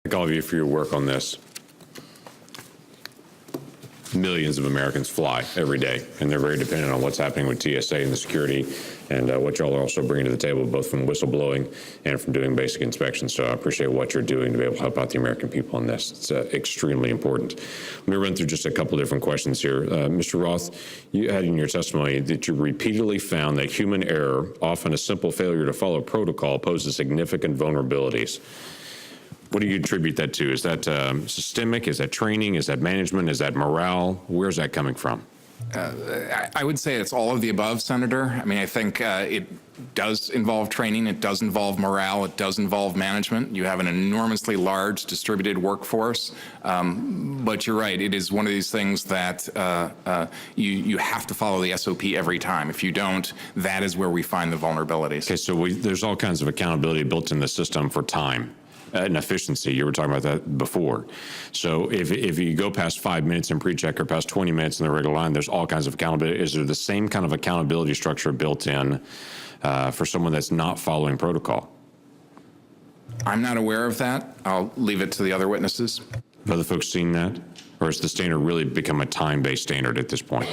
Thank all of you for your work on this. Millions of Americans fly every day, and they're very dependent on what's happening with TSA and the security and what y'all are also bringing to the table, both from whistleblowing and from doing basic inspections. So I appreciate what you're doing to be able to help out the American people on this. It's extremely important. Let me run through just a couple different questions here. Mr. Roth, you had in your testimony that you repeatedly found that human error, often a simple failure to follow protocol, poses significant vulnerabilities. What do you attribute that to? Is that systemic? Is that training? Is that management? Is that morale? Where's that coming from? I would say it's all of the above, Senator. I mean, I think it does involve training. It does involve morale. It does involve management. You have an enormously large distributed workforce. But you're right. It is one of these things that you have to follow the SOP every time. If you don't, that is where we find the vulnerabilities. Okay, so there's all kinds of accountability built in the system for time. And efficiency, you were talking about that before. So if you go past 5 minutes in pre-check or past 20 minutes in the regular line, there's all kinds of accountability. Is there the same kind of accountability structure built in for someone that's not following protocol? I'm not aware of that. I'll leave it to the other witnesses. Have other folks seen that? Or has the standard really become a time-based standard at this point?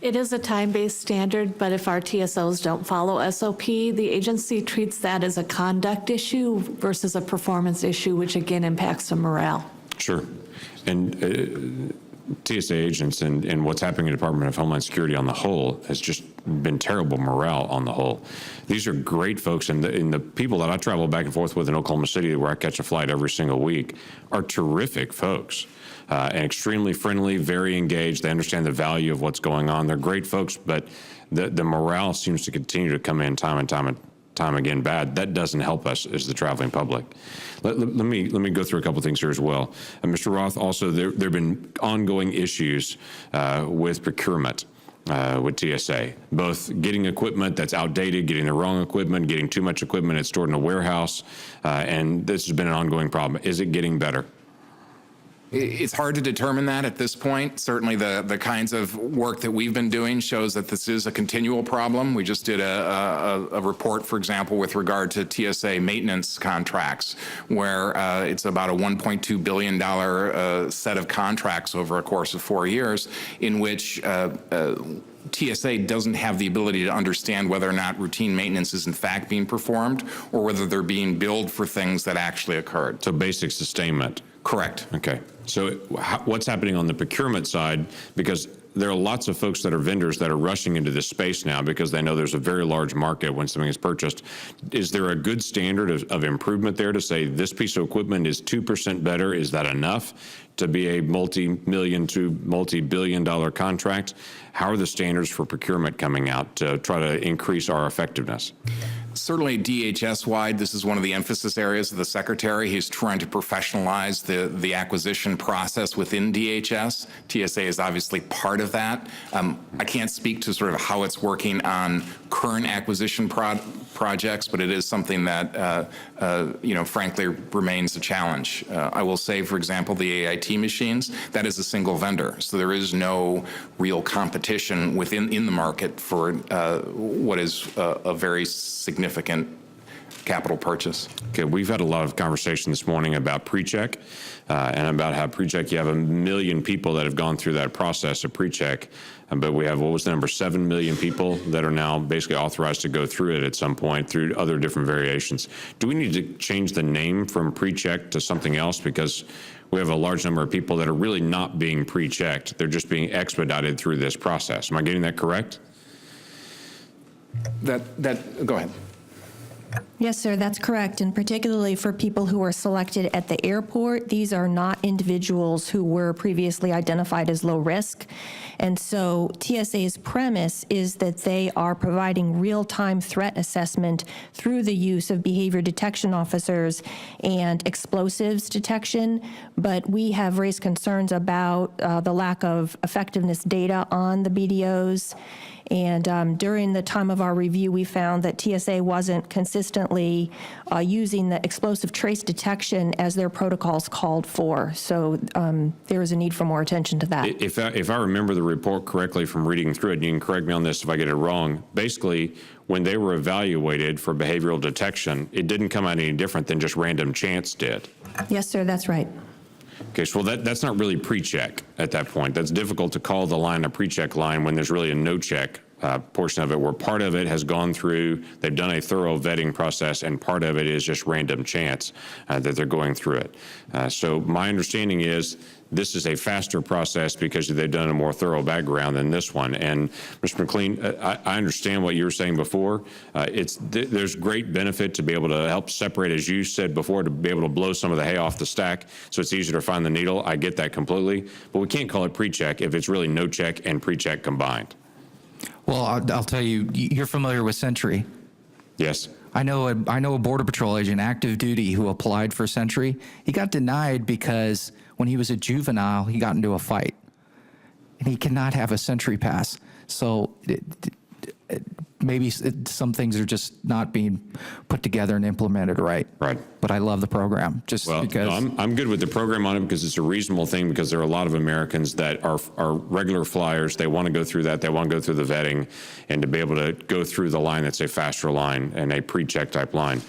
It is a time-based standard, but if our TSOs don't follow SOP, the agency treats that as a conduct issue versus a performance issue, which again impacts the morale. Sure. And TSA agents and what's happening in the Department of Homeland Security on the whole has just been terrible morale on the whole. These are great folks, and the people that I travel back and forth with in Oklahoma City, where I catch a flight every single week, are terrific folks. And extremely friendly, very engaged. They understand the value of what's going on. They're great folks, but the morale seems to continue to come in time and time again bad. That doesn't help us as the traveling public. Let me go through a couple things here as well. Mr. Roth, also there have been ongoing issues with procurement. With TSA, both getting equipment that's outdated, getting the wrong equipment, getting too much equipment that's stored in a warehouse, and this has been an ongoing problem. Is it getting better? It's hard to determine that at this point. Certainly the kinds of work that we've been doing shows that this is a continual problem. We just did a report, for example, with regard to TSA maintenance contracts, where it's about a $1.2 billion set of contracts over a course of 4 years, in which TSA doesn't have the ability to understand whether or not routine maintenance is in fact being performed or whether they're being billed for things that actually occurred. So basic sustainment. Correct. Okay. So what's happening on the procurement side? Because there are lots of folks that are vendors that are rushing into this space now because they know there's a very large market when something is purchased. Is there a good standard of improvement there to say this piece of equipment is 2% better? Is that enough to be a multi-million to multi-billion-dollar contract? How are the standards for procurement coming out to try to increase our effectiveness? Certainly DHS-wide, this is one of the emphasis areas of the Secretary. He's trying to professionalize the acquisition process within DHS. TSA is obviously part of that. I can't speak to sort of how it's working on current acquisition projects, but it is something that, frankly, remains a challenge. I will say, for example, the AIT machines, that is a single vendor. So there is no real competition in the market for what is a very significant capital purchase. Okay, we've had a lot of conversation this morning about pre-check and about how pre-check, you have 1 million people that have gone through that process of pre-check, but we have, what was the number, 7 million people that are now basically authorized to go through it at some point through other different variations. Do we need to change the name from pre-check to something else? Because we have a large number of people that are really not being pre-checked. They're just being expedited through this process. Am I getting that correct? Go ahead. Yes, sir, that's correct. And particularly for people who are selected at the airport, these are not individuals who were previously identified as low risk. And so TSA's premise is that they are providing real-time threat assessment through the use of behavior detection officers and explosives detection. But we have raised concerns about the lack of effectiveness data on the BDOs And during the time of our review, we found that TSA wasn't consistently using the explosive trace detection as their protocols called for. So there is a need for more attention to that. If I remember the report correctly from reading through it, and you can correct me on this if I get it wrong, basically, when they were evaluated for behavioral detection, it didn't come out any different than just random chance did. Yes, sir, that's right. Okay, so that's not really pre-check at that point. That's difficult to call the line a pre-check line when there's really a no-check portion of it, where part of it has gone through, they've done a thorough vetting process, and part of it is just random chance that they're going through it. So my understanding is this is a faster process because they've done a more thorough background than this one. And Mr. McLean, I understand what you were saying before. There's great benefit to be able to help separate, as you said before, to be able to blow some of the hay off the stack so it's easier to find the needle. I get that completely, but we can't call it pre-check if it's really no check and pre-check combined. Well, I'll tell you, you're familiar with Sentry. Yes. I know a Border Patrol agent, active duty, who applied for Sentry. He got denied because when he was a juvenile, he got into a fight. And he cannot have a Sentry pass. So maybe some things are just not being put together and implemented right. Right. But I love the program just because. No, I'm good with the program on it because it's a reasonable thing, because there are a lot of Americans that are regular flyers. They want to go through that. They want to go through the vetting, and to be able to go through the line that's a faster line and a pre-check type line.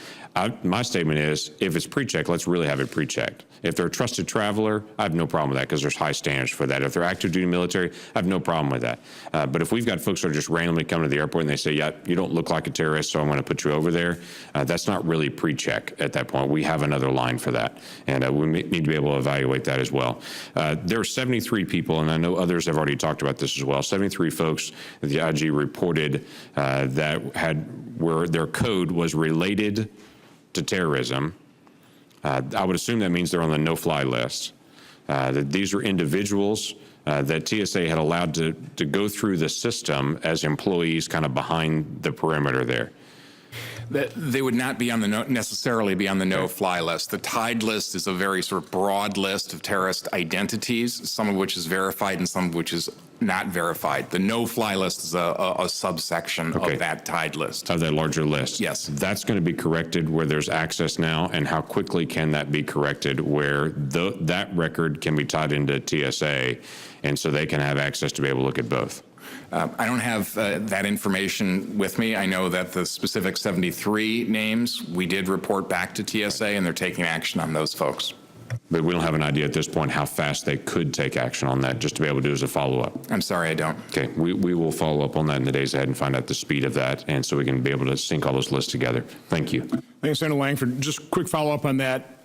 My statement is, if it's pre-checked, let's really have it pre-checked. If they're a trusted traveler, I have no problem with that because there's high standards for that. If they're active duty military, I have no problem with that. But if we've got folks that are just randomly coming to the airport and they say, yeah, you don't look like a terrorist, so I'm going to put you over there, that's not really pre-check at that point. We have another line for that, and we need to be able to evaluate that as well. There are 73 people, and I know others have already talked about this as well, 73 folks that the IG reported that where their code was related to terrorism. I would assume that means they're on the no-fly list. That these are individuals that TSA had allowed to go through the system as employees kind of behind the perimeter there. They would not be necessarily be on the no-fly list. The tied list is a very sort of broad list of terrorist identities, some of which is verified and some of which is not verified. The no-fly list is a subsection of that tied list. Of that larger list. Yes. That's going to be corrected where there's access now, and how quickly can that be corrected where that record can be tied into TSA, and so they can have access to be able to look at both? I don't have that information with me. I know that the specific 73 names, we did report back to TSA, and they're taking action on those folks. But we don't have an idea at this point how fast they could take action on that, just to be able to do as a follow-up. I'm sorry, I don't. Okay, we will follow up on that in the days ahead and find out the speed of that, and so we can be able to sync all those lists together. Thank you. Thanks, Senator Lankford. Just quick follow-up on that.